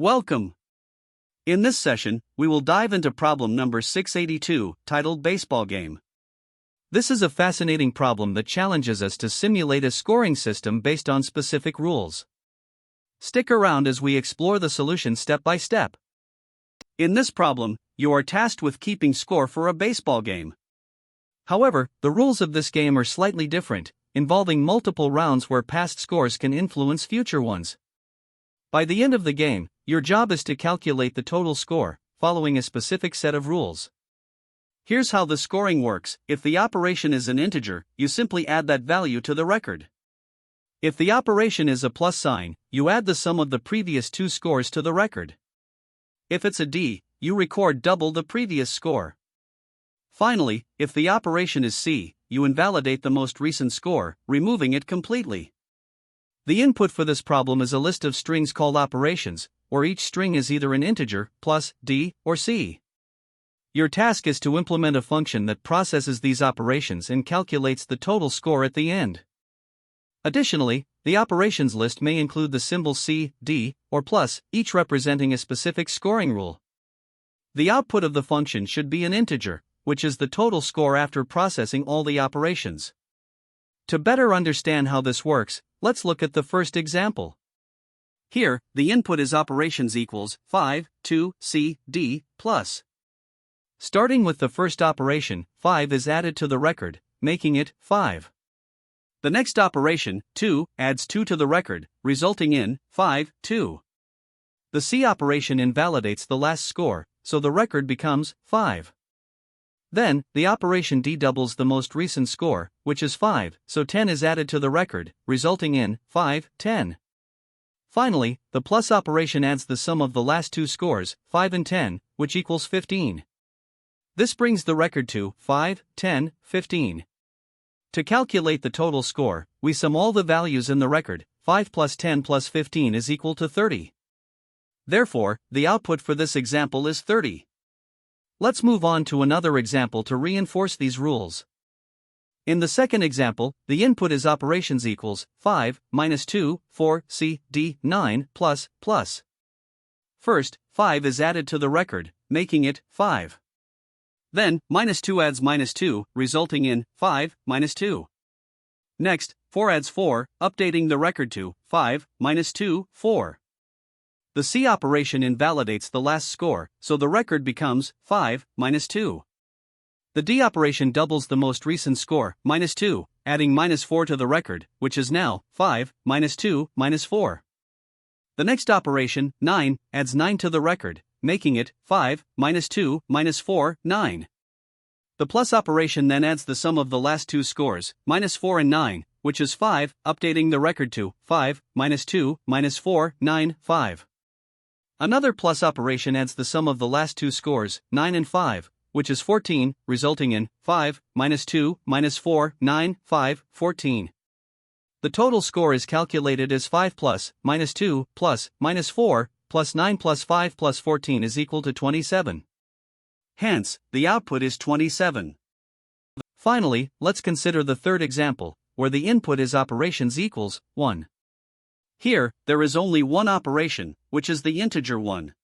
Welcome! In this session, we will dive into problem number 682, titled Baseball Game. This is a fascinating problem that challenges us to simulate a scoring system based on specific rules. Stick around as we explore the solution step by step. In this problem, you are tasked with keeping score for a baseball game. However, the rules of this game are slightly different, involving multiple rounds where past scores can influence future ones. By the end of the game, your job is to calculate the total score, following a specific set of rules. Here's how the scoring works. If the operation is an integer, you simply add that value to the record. If the operation is a plus sign, you add the sum of the previous two scores to the record. If it's a D, you record double the previous score. Finally, if the operation is C, you invalidate the most recent score, removing it completely. The input for this problem is a list of strings called operations, where each string is either an integer, plus, D, or C. Your task is to implement a function that processes these operations and calculates the total score at the end. Additionally, the operations list may include the symbols C, D, or plus, each representing a specific scoring rule. The output of the function should be an integer, which is the total score after processing all the operations. To better understand how this works, let's look at the first example. Here, the input is operations equals 5, 2, C, D, plus. Starting with the first operation, 5 is added to the record, making it 5. The next operation, 2, adds 2 to the record, resulting in 5, 2. The C operation invalidates the last score, so the record becomes 5. Then, the operation D doubles the most recent score, which is 5, so 10 is added to the record, resulting in 5, 10. Finally, the plus operation adds the sum of the last two scores, 5 and 10, which equals 15. This brings the record to 5, 10, 15. To calculate the total score, we sum all the values in the record. 5 plus 10 plus 15 is equal to 30. Therefore, the output for this example is 30. Let's move on to another example to reinforce these rules. In the second example, the input is operations equals 5, minus 2, 4, C, D, 9, plus. First, 5 is added to the record, making it 5. Then, minus 2 adds minus 2, resulting in 5, minus 2. Next, 4 adds 4, updating the record to 5, minus 2, 4. The C operation invalidates the last score, so the record becomes 5, minus 2. The D operation doubles the most recent score, minus 2, adding minus 4 to the record, which is now 5, minus 2, minus 4. The next operation, 9, adds 9 to the record, making it 5, minus 2, minus 4, 9. The plus operation then adds the sum of the last two scores, minus 4 and 9, which is 5, updating the record to 5, minus 2, minus 4, 9, 5. Another plus operation adds the sum of the last two scores, 9 and 5, which is 14, resulting in 5, minus 2, minus 4, 9, 5, 14. The total score is calculated as 5 plus, minus 2, plus, minus 4, plus 9 plus 5 plus 14 is equal to 27. Hence, the output is 27. Finally, let's consider the third example, where the input is operations equals 1. Here, there is only one operation, which is the integer 1.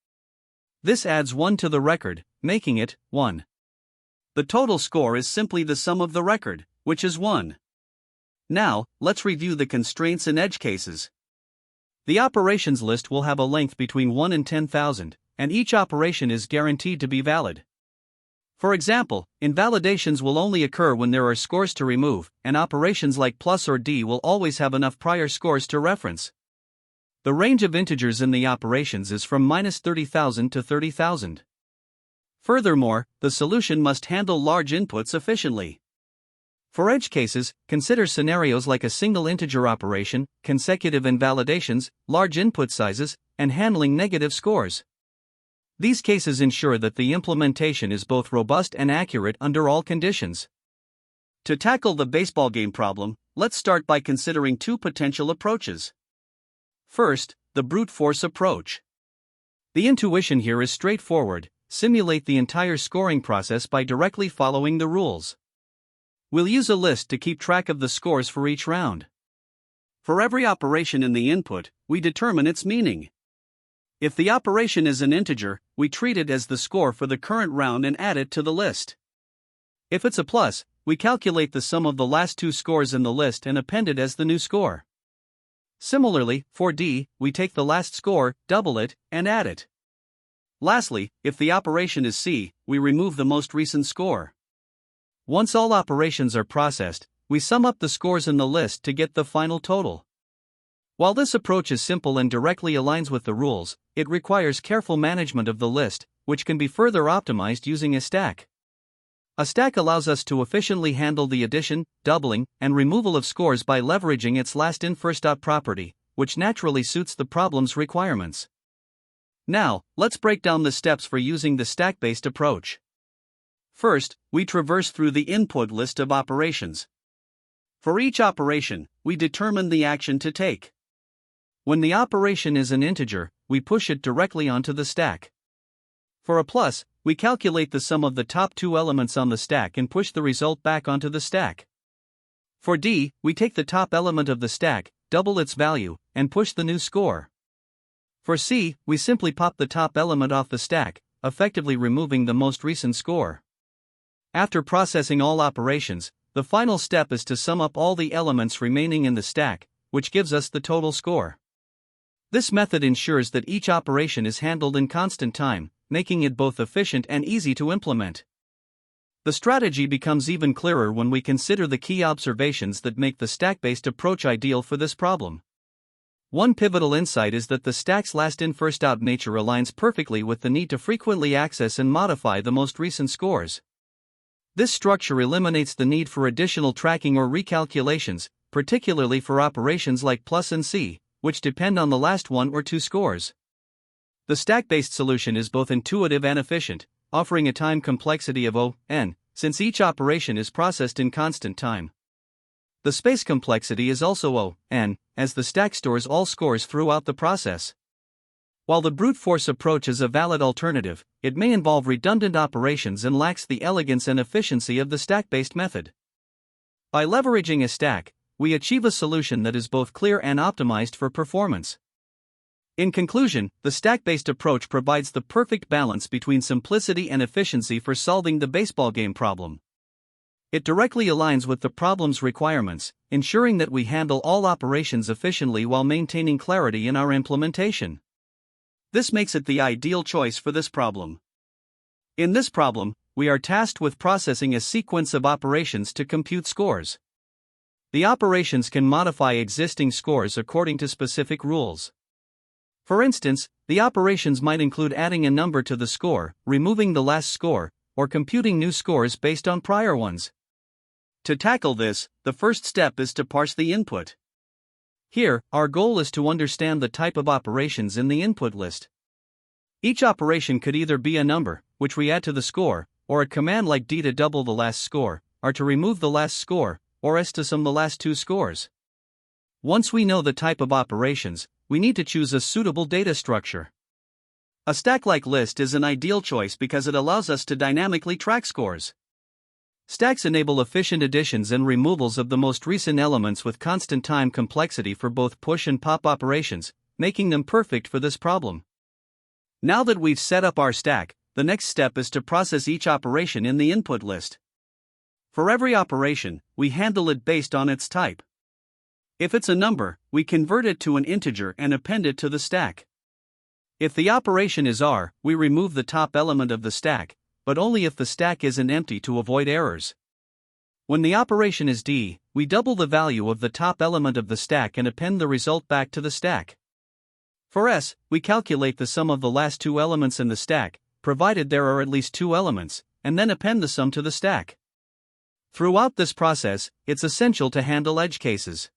This adds 1 to the record, making it 1. The total score is simply the sum of the record, which is 1. Now, let's review the constraints and edge cases. The operations list will have a length between 1 and 10,000, and each operation is guaranteed to be valid. For example, invalidations will only occur when there are scores to remove, and operations like plus or D will always have enough prior scores to reference. The range of integers in the operations is from minus 30,000 to 30,000. Furthermore, the solution must handle large inputs efficiently. For edge cases, consider scenarios like a single integer operation, consecutive invalidations, large input sizes, and handling negative scores. These cases ensure that the implementation is both robust and accurate under all conditions. To tackle the baseball game problem, let's start by considering two potential approaches. First, the brute force approach. The intuition here is straightforward: simulate the entire scoring process by directly following the rules. We'll use a list to keep track of the scores for each round. For every operation in the input, we determine its meaning. If the operation is an integer, we treat it as the score for the current round and add it to the list. If it's a plus, we calculate the sum of the last two scores in the list and append it as the new score. Similarly, for D, we take the last score, double it, and add it. Lastly, if the operation is C, we remove the most recent score. Once all operations are processed, we sum up the scores in the list to get the final total. While this approach is simple and directly aligns with the rules, it requires careful management of the list, which can be further optimized using a stack. A stack allows us to efficiently handle the addition, doubling, and removal of scores by leveraging its last-in first-out property, which naturally suits the problem's requirements. Now, let's break down the steps for using the stack-based approach. First, we traverse through the input list of operations. For each operation, we determine the action to take. When the operation is an integer, we push it directly onto the stack. For a plus, we calculate the sum of the top two elements on the stack and push the result back onto the stack. For D, we take the top element of the stack, double its value, and push the new score. For C, we simply pop the top element off the stack, effectively removing the most recent score. After processing all operations, the final step is to sum up all the elements remaining in the stack, which gives us the total score. This method ensures that each operation is handled in constant time, making it both efficient and easy to implement. The strategy becomes even clearer when we consider the key observations that make the stack-based approach ideal for this problem. One pivotal insight is that the stack's last-in first-out nature aligns perfectly with the need to frequently access and modify the most recent scores. This structure eliminates the need for additional tracking or recalculations, particularly for operations like plus and C, which depend on the last one or two scores. The stack-based solution is both intuitive and efficient, offering a time complexity of O(n), since each operation is processed in constant time. The space complexity is also O(n), as the stack stores all scores throughout the process. While the brute force approach is a valid alternative, it may involve redundant operations and lacks the elegance and efficiency of the stack-based method. By leveraging a stack, we achieve a solution that is both clear and optimized for performance. In conclusion, the stack-based approach provides the perfect balance between simplicity and efficiency for solving the baseball game problem. It directly aligns with the problem's requirements, ensuring that we handle all operations efficiently while maintaining clarity in our implementation. This makes it the ideal choice for this problem. In this problem, we are tasked with processing a sequence of operations to compute scores. The operations can modify existing scores according to specific rules. For instance, the operations might include adding a number to the score, removing the last score, or computing new scores based on prior ones. To tackle this, the first step is to parse the input. Here, our goal is to understand the type of operations in the input list. Each operation could either be a number, which we add to the score, or a command like D to double the last score, or to remove the last score, or S to sum the last two scores. Once we know the type of operations, we need to choose a suitable data structure. A stack-like list is an ideal choice because it allows us to dynamically track scores. Stacks enable efficient additions and removals of the most recent elements with constant time complexity for both push and pop operations, making them perfect for this problem. Now that we've set up our stack, the next step is to process each operation in the input list. For every operation, we handle it based on its type. If it's a number, we convert it to an integer and append it to the stack. If the operation is R, we remove the top element of the stack, but only if the stack isn't empty to avoid errors. When the operation is D, we double the value of the top element of the stack and append the result back to the stack. For S, we calculate the sum of the last two elements in the stack, provided there are at least two elements, and then append the sum to the stack. Throughout this process, it's essential to handle edge cases.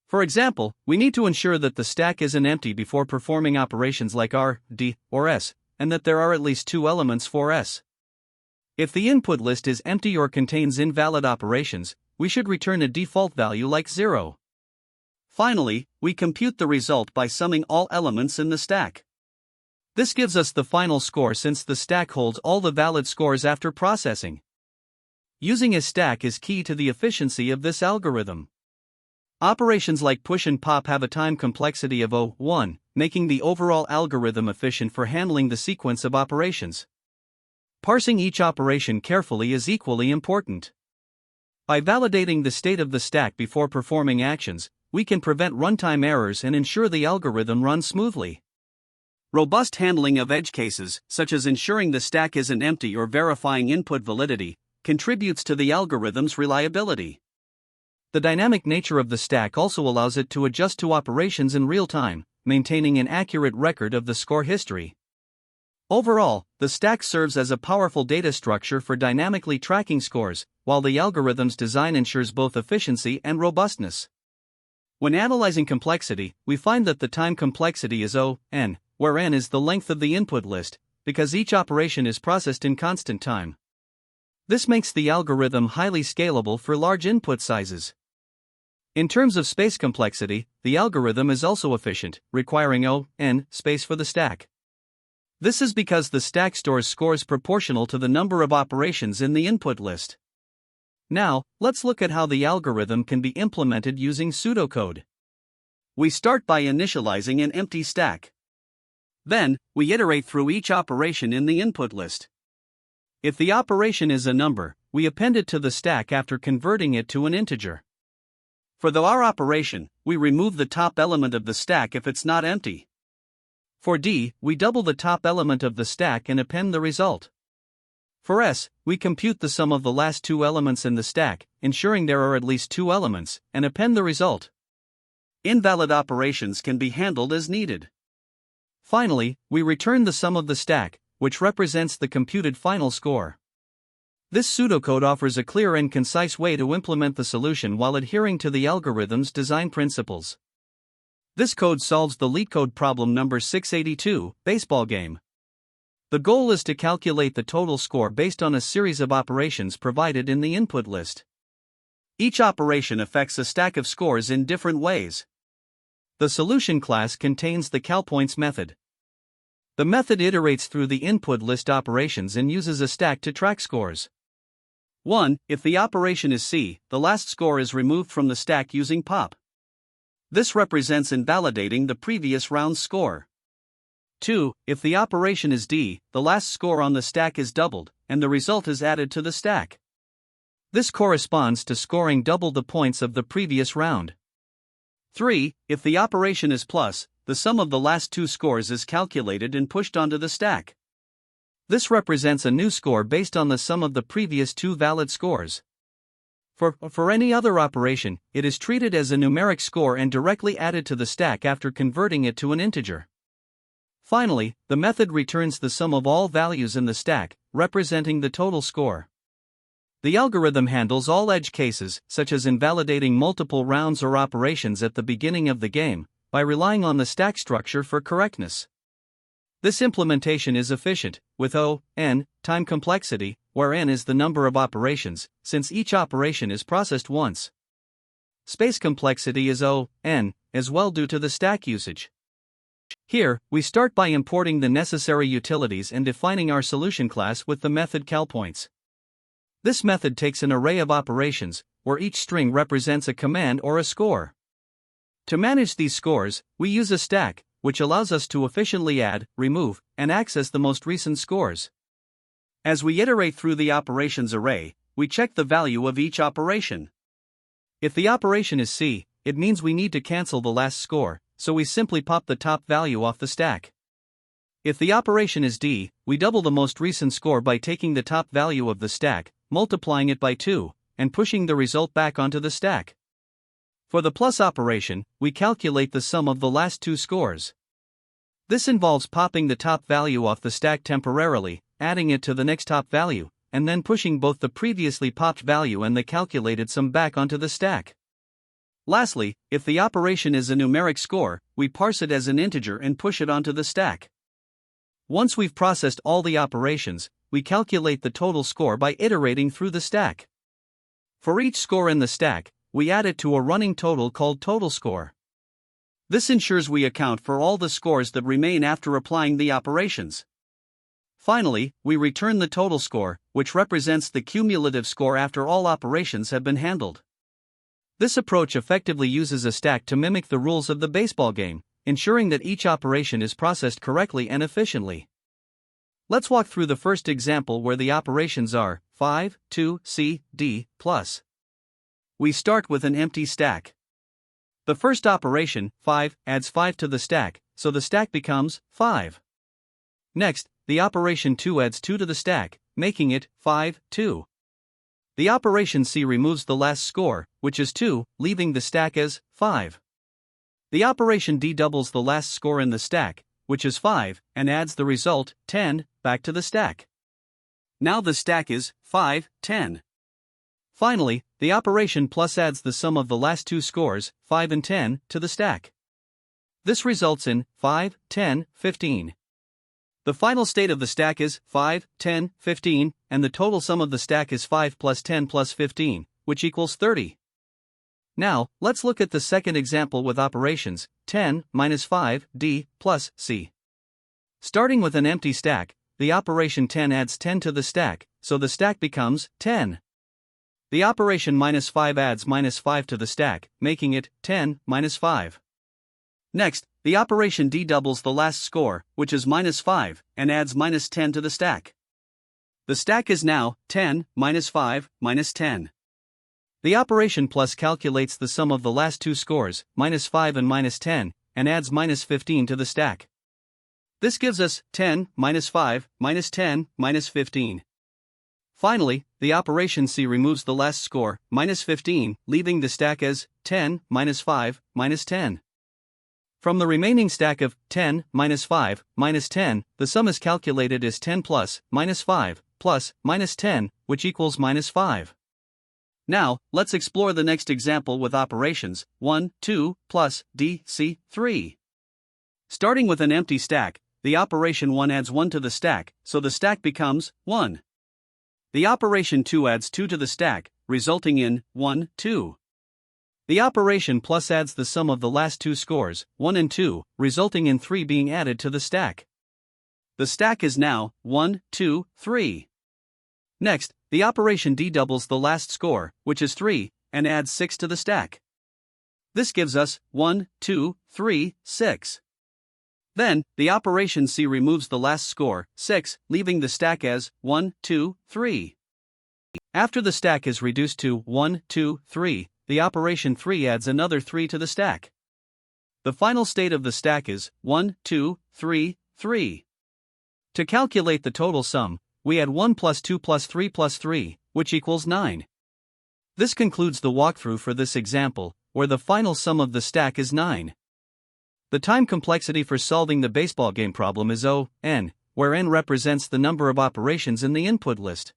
For example, we need to ensure that the stack isn't empty before performing operations like R, D, or S, and that there are at least two elements for S. If the input list is empty or contains invalid operations, we should return a default value like 0. Finally, we compute the result by summing all elements in the stack. This gives us the final score since the stack holds all the valid scores after processing. Using a stack is key to the efficiency of this algorithm. Operations like push and pop have a time complexity of O(1), making the overall algorithm efficient for handling the sequence of operations. Parsing each operation carefully is equally important. By validating the state of the stack before performing actions, we can prevent runtime errors and ensure the algorithm runs smoothly. Robust handling of edge cases, such as ensuring the stack isn't empty or verifying input validity, contributes to the algorithm's reliability. The dynamic nature of the stack also allows it to adjust to operations in real time, maintaining an accurate record of the score history. Overall, the stack serves as a powerful data structure for dynamically tracking scores, while the algorithm's design ensures both efficiency and robustness. When analyzing complexity, we find that the time complexity is O(n), where n is the length of the input list, because each operation is processed in constant time. This makes the algorithm highly scalable for large input sizes. In terms of space complexity, the algorithm is also efficient, requiring O(n) space for the stack. This is because the stack stores scores proportional to the number of operations in the input list. Now, let's look at how the algorithm can be implemented using pseudocode. We start by initializing an empty stack. Then, we iterate through each operation in the input list. If the operation is a number, we append it to the stack after converting it to an integer. For the R operation, we remove the top element of the stack if it's not empty. For D, we double the top element of the stack and append the result. For S, we compute the sum of the last two elements in the stack, ensuring there are at least two elements, and append the result. Invalid operations can be handled as needed. Finally, we return the sum of the stack, which represents the computed final score. This pseudocode offers a clear and concise way to implement the solution while adhering to the algorithm's design principles. This code solves the LeetCode problem number 682, baseball game. The goal is to calculate the total score based on a series of operations provided in the input list. Each operation affects a stack of scores in different ways. The solution class contains the calpoints method. The method iterates through the input list operations and uses a stack to track scores. 1. If the operation is C, the last score is removed from the stack using pop. This represents invalidating the previous round's score. 2. If the operation is D, the last score on the stack is doubled, and the result is added to the stack. This corresponds to scoring double the points of the previous round. 3. If the operation is plus, the sum of the last two scores is calculated and pushed onto the stack. This represents a new score based on the sum of the previous two valid scores. For any other operation, it is treated as a numeric score and directly added to the stack after converting it to an integer. Finally, the method returns the sum of all values in the stack, representing the total score. The algorithm handles all edge cases, such as invalidating multiple rounds or operations at the beginning of the game, by relying on the stack structure for correctness. This implementation is efficient, with O(n) time complexity, where n is the number of operations, since each operation is processed once. Space complexity is O(n) as well due to the stack usage. Here, we start by importing the necessary utilities and defining our solution class with the method calpoints. This method takes an array of operations, where each string represents a command or a score. To manage these scores, we use a stack, which allows us to efficiently add, remove, and access the most recent scores. As we iterate through the operations array, we check the value of each operation. If the operation is C, it means we need to cancel the last score, so we simply pop the top value off the stack. If the operation is D, we double the most recent score by taking the top value of the stack, multiplying it by 2, and pushing the result back onto the stack. For the plus operation, we calculate the sum of the last two scores. This involves popping the top value off the stack temporarily, adding it to the next top value, and then pushing both the previously popped value and the calculated sum back onto the stack. Lastly, if the operation is a numeric score, we parse it as an integer and push it onto the stack. Once we've processed all the operations, we calculate the total score by iterating through the stack. For each score in the stack, we add it to a running total called total score. This ensures we account for all the scores that remain after applying the operations. Finally, we return the total score, which represents the cumulative score after all operations have been handled. This approach effectively uses a stack to mimic the rules of the baseball game, ensuring that each operation is processed correctly and efficiently. Let's walk through the first example where the operations are 5, 2, C, D, plus. We start with an empty stack. The first operation, 5, adds 5 to the stack, so the stack becomes 5. Next, the operation 2 adds 2 to the stack, making it 5, 2. The operation C removes the last score, which is 2, leaving the stack as 5. The operation D doubles the last score in the stack, which is 5, and adds the result, 10, back to the stack. Now the stack is 5, 10. Finally, the operation plus adds the sum of the last two scores, 5 and 10, to the stack. This results in 5, 10, 15. The final state of the stack is 5, 10, 15, and the total sum of the stack is 5 plus 10 plus 15, which equals 30. Now, let's look at the second example with operations 10 minus 5, D, plus C. Starting with an empty stack, the operation 10 adds 10 to the stack, so the stack becomes 10. The operation minus 5 adds minus 5 to the stack, making it 10 minus 5. Next, the operation D doubles the last score, which is minus 5, and adds minus 10 to the stack. The stack is now 10 minus 5 minus 10. The operation plus calculates the sum of the last two scores, minus 5 and minus 10, and adds minus 15 to the stack. This gives us 10 minus 5 minus 10 minus 15. Finally, the operation C removes the last score, minus 15, leaving the stack as 10 minus 5 minus 10. From the remaining stack of 10 minus 5 minus 10, the sum is calculated as 10 plus minus 5 plus minus 10, which equals minus 5. Now, let's explore the next example with operations 1, 2, plus D, C, 3. Starting with an empty stack, the operation 1 adds 1 to the stack, so the stack becomes 1. The operation 2 adds 2 to the stack, resulting in 1, 2. The operation plus adds the sum of the last two scores, 1 and 2, resulting in 3 being added to the stack. The stack is now 1, 2, 3. Next, the operation D doubles the last score, which is 3, and adds 6 to the stack. This gives us 1, 2, 3, 6. Then, the operation C removes the last score, 6, leaving the stack as 1, 2, 3. After the stack is reduced to 1, 2, 3, the operation 3 adds another 3 to the stack. The final state of the stack is 1, 2, 3, 3. To calculate the total sum, we add 1 plus 2 plus 3 plus 3, which equals 9. This concludes the walkthrough for this example, where the final sum of the stack is 9. The time complexity for solving the baseball game problem is O(n), where n represents the number of operations in the input list.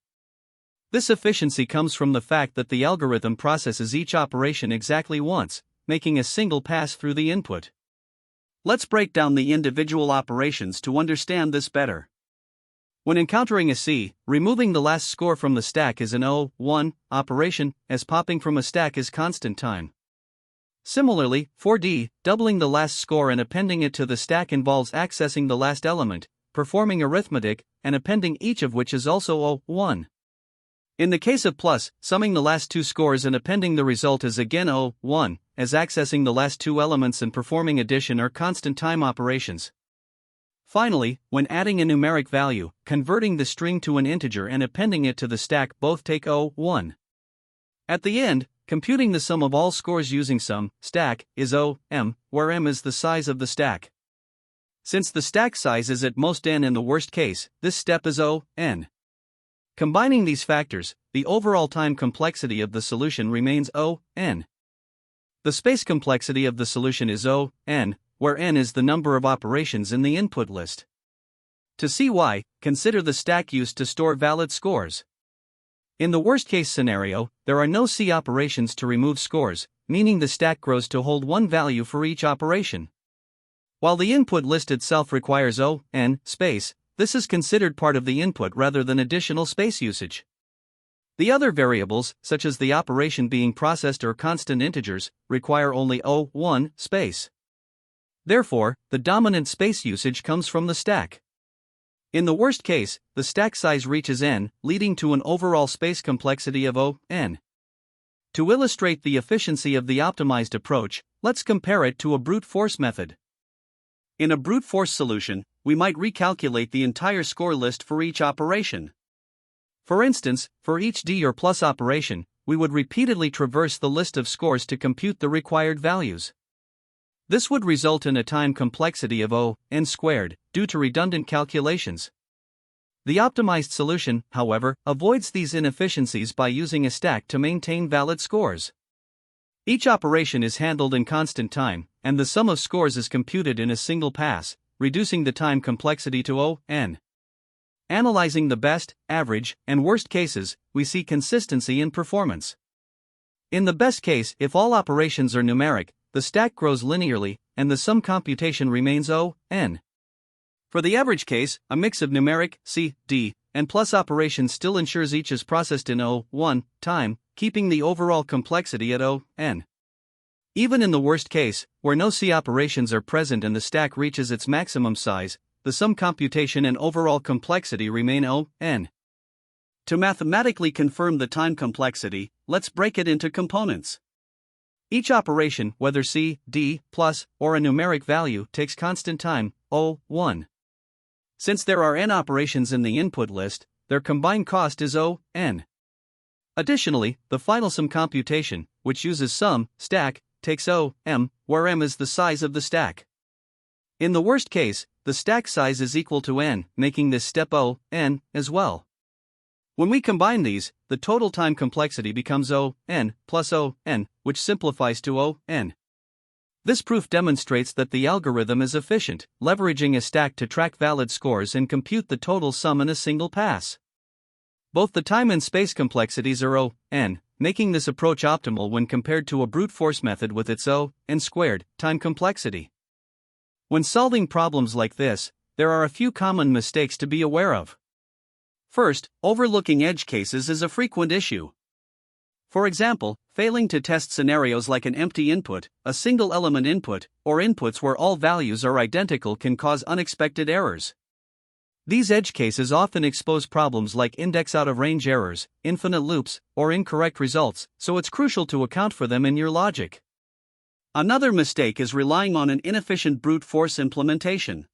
This efficiency comes from the fact that the algorithm processes each operation exactly once, making a single pass through the input. Let's break down the individual operations to understand this better. When encountering a C, removing the last score from the stack is an O(1) operation, as popping from a stack is constant time. Similarly, for D, doubling the last score and appending it to the stack involves accessing the last element, performing arithmetic, and appending each of which is also O(1). In the case of plus, summing the last two scores and appending the result is again O(1), as accessing the last two elements and performing addition are constant time operations. Finally, when adding a numeric value, converting the string to an integer and appending it to the stack both take O(1). At the end, computing the sum of all scores using sum, stack, is O(m), where m is the size of the stack. Since the stack size is at most n in the worst case, this step is O(n). Combining these factors, the overall time complexity of the solution remains O(n). The space complexity of the solution is O(n), where n is the number of operations in the input list. To see why, consider the stack used to store valid scores. In the worst-case scenario, there are no C operations to remove scores, meaning the stack grows to hold one value for each operation. While the input list itself requires O(n) space, this is considered part of the input rather than additional space usage. The other variables, such as the operation being processed or constant integers, require only O(1) space. Therefore, the dominant space usage comes from the stack. In the worst case, the stack size reaches n, leading to an overall space complexity of O(n). To illustrate the efficiency of the optimized approach, let's compare it to a brute force method. In a brute force solution, we might recalculate the entire score list for each operation. For instance, for each d or plus operation, we would repeatedly traverse the list of scores to compute the required values. This would result in a time complexity of O(n) squared, due to redundant calculations. The optimized solution, however, avoids these inefficiencies by using a stack to maintain valid scores. Each operation is handled in constant time, and the sum of scores is computed in a single pass, reducing the time complexity to O(n). Analyzing the best, average, and worst cases, we see consistency in performance. In the best case, if all operations are numeric, the stack grows linearly, and the sum computation remains O(n). For the average case, a mix of numeric, C, D, and plus operations still ensures each is processed in O(1) time, keeping the overall complexity at O(n). Even in the worst case, where no C operations are present and the stack reaches its maximum size, the sum computation and overall complexity remain O(n). To mathematically confirm the time complexity, let's break it into components. Each operation, whether C, D, plus, or a numeric value, takes constant time, O(1). Since there are n operations in the input list, their combined cost is O(n). Additionally, the final sum computation, which uses sum, stack, takes O(m), where m is the size of the stack. In the worst case, the stack size is equal to n, making this step O(n) as well. When we combine these, the total time complexity becomes O(n) plus O(n), which simplifies to O(n). This proof demonstrates that the algorithm is efficient, leveraging a stack to track valid scores and compute the total sum in a single pass. Both the time and space complexities are O(n), making this approach optimal when compared to a brute force method with its O(n) squared time complexity. When solving problems like this, there are a few common mistakes to be aware of. First, overlooking edge cases is a frequent issue. For example, failing to test scenarios like an empty input, a single element input, or inputs where all values are identical can cause unexpected errors. These edge cases often expose problems like index out-of-range errors, infinite loops, or incorrect results, so it's crucial to account for them in your logic. Another mistake is relying on an inefficient brute force implementation.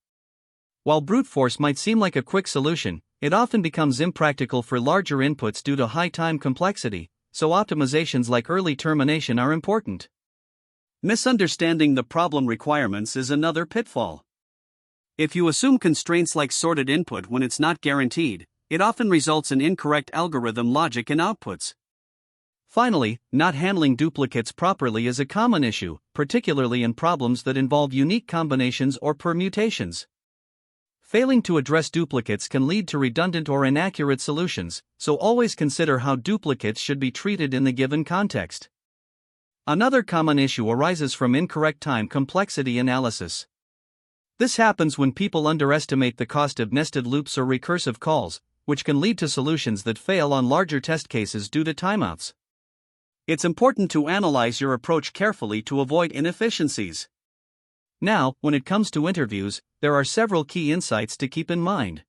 While brute force might seem like a quick solution, it often becomes impractical for larger inputs due to high time complexity, so optimizations like early termination are important. Misunderstanding the problem requirements is another pitfall. If you assume constraints like sorted input when it's not guaranteed, it often results in incorrect algorithm logic and outputs. Finally, not handling duplicates properly is a common issue, particularly in problems that involve unique combinations or permutations. Failing to address duplicates can lead to redundant or inaccurate solutions, so always consider how duplicates should be treated in the given context. Another common issue arises from incorrect time complexity analysis. This happens when people underestimate the cost of nested loops or recursive calls, which can lead to solutions that fail on larger test cases due to timeouts. It's important to analyze your approach carefully to avoid inefficiencies. Now, when it comes to interviews, there are several key insights to keep in mind.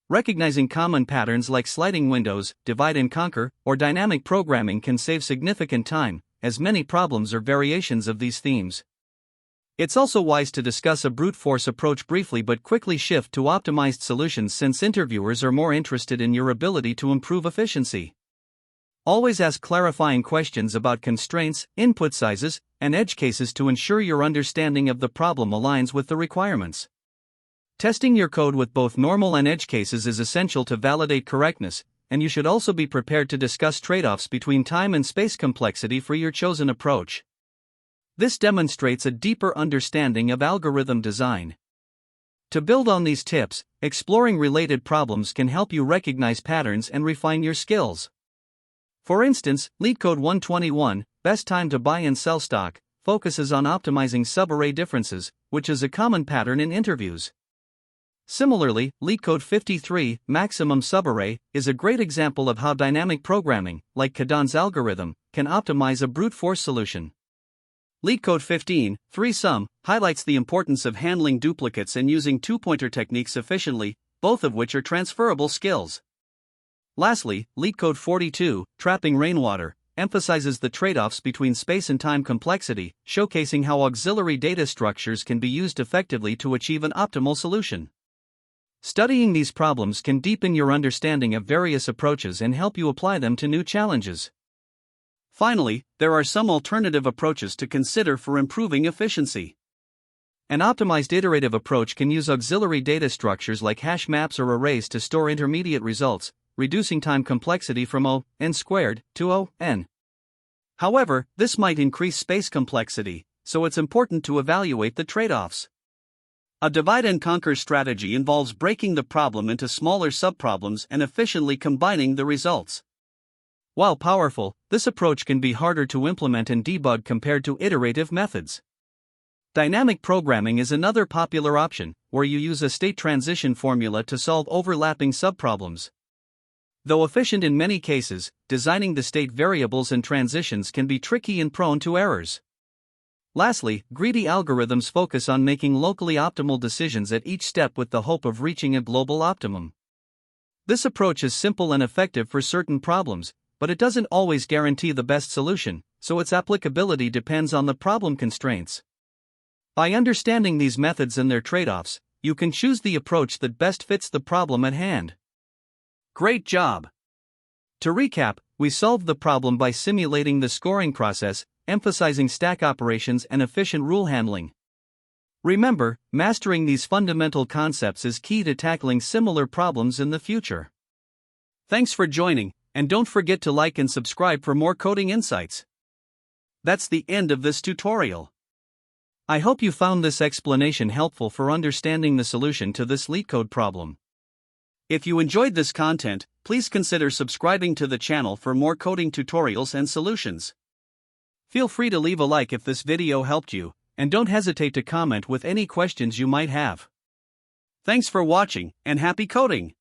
Recognizing common patterns like sliding windows, divide and conquer, or dynamic programming can save significant time, as many problems are variations of these themes. It's also wise to discuss a brute force approach briefly but quickly shift to optimized solutions since interviewers are more interested in your ability to improve efficiency. Always ask clarifying questions about constraints, input sizes, and edge cases to ensure your understanding of the problem aligns with the requirements. Testing your code with both normal and edge cases is essential to validate correctness, and you should also be prepared to discuss trade-offs between time and space complexity for your chosen approach. This demonstrates a deeper understanding of algorithm design. To build on these tips, exploring related problems can help you recognize patterns and refine your skills. For instance, LeetCode 121, Best Time to Buy and Sell Stock, focuses on optimizing subarray differences, which is a common pattern in interviews. Similarly, LeetCode 53, Maximum Subarray, is a great example of how dynamic programming, like Caden's algorithm, can optimize a brute force solution. LeetCode 15, 3Sum, highlights the importance of handling duplicates and using two-pointer techniques efficiently, both of which are transferable skills. Lastly, LeetCode 42, Trapping Rainwater, emphasizes the trade-offs between space and time complexity, showcasing how auxiliary data structures can be used effectively to achieve an optimal solution. Studying these problems can deepen your understanding of various approaches and help you apply them to new challenges. Finally, there are some alternative approaches to consider for improving efficiency. An optimized iterative approach can use auxiliary data structures like hash maps or arrays to store intermediate results, reducing time complexity from O(n) squared to O(n). However, this might increase space complexity, so it's important to evaluate the trade-offs. A divide-and-conquer strategy involves breaking the problem into smaller subproblems and efficiently combining the results. While powerful, this approach can be harder to implement and debug compared to iterative methods. Dynamic programming is another popular option, where you use a state transition formula to solve overlapping subproblems. Though efficient in many cases, designing the state variables and transitions can be tricky and prone to errors. Lastly, greedy algorithms focus on making locally optimal decisions at each step with the hope of reaching a global optimum. This approach is simple and effective for certain problems, but it doesn't always guarantee the best solution, so its applicability depends on the problem constraints. By understanding these methods and their trade-offs, you can choose the approach that best fits the problem at hand. Great job! To recap, we solved the problem by simulating the scoring process, emphasizing stack operations and efficient rule handling. Remember, mastering these fundamental concepts is key to tackling similar problems in the future. Thanks for joining, and don't forget to like and subscribe for more coding insights. That's the end of this tutorial. I hope you found this explanation helpful for understanding the solution to this LeetCode problem. If you enjoyed this content, please consider subscribing to the channel for more coding tutorials and solutions. Feel free to leave a like if this video helped you, and don't hesitate to comment with any questions you might have. Thanks for watching, and happy coding!